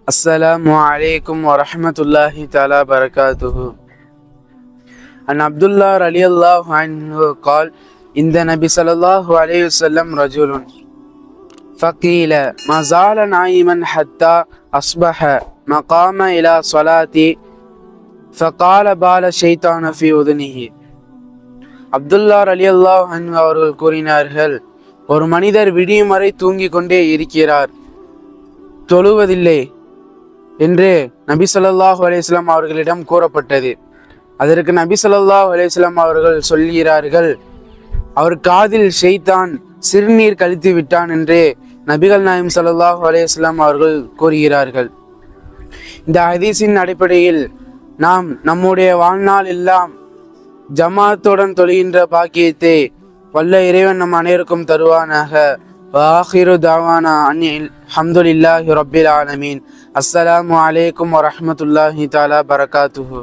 Assalamu alaikum wa rahmatullahi ta'ala barakatuhu. An Abdullah radiallahu anhu قال عند النبي صلى الله عليه وسلم رجل فقيل ما زال نائما حتى أصبح مقام إلى صلاة فقال بال الشيطان في أذنه. Abdullah ரலியல்லாஹு அன்ஹு அவர்கள் கூறினார்கள், ஒரு மனிதர் விடியும் வரை தூங்கிக் கொண்டே இருக்கிறார், தொழுவதில்லை என்று நபி ஸல்லல்லாஹு அலைஹி வஸல்லம் அவர்களிடம் கூறப்பட்டது. அதற்கு நபி ஸல்லல்லாஹு அலைஹி வஸல்லம் அவர்கள் சொல்கிறார்கள், அவர் காதில் ஷைத்தான் சிறுநீர் கழித்து விட்டான் என்று நபிகள் நாயகம் ஸல்லல்லாஹு அலைஹி வஸல்லம் அவர்கள் கூறுகிறார்கள். இந்த ஹதீஸின் அடிப்படையில் நாம் நம்முடைய வாழ்நாள் எல்லாம் ஜமாத்துடன் தொழுகின்ற பாக்கியத்தை வல்ல இறைவன் நம் அனைவருக்கும் தருவானாக. வாஹிரு தாவானா அன்னில் ஹம்துலில்லாஹி ரப்பில் ஆலமீன். அஸ்ஸலாமு அலைக்கும் வரஹ்மத்துல்லாஹி தஆலா பரகாத்துஹு.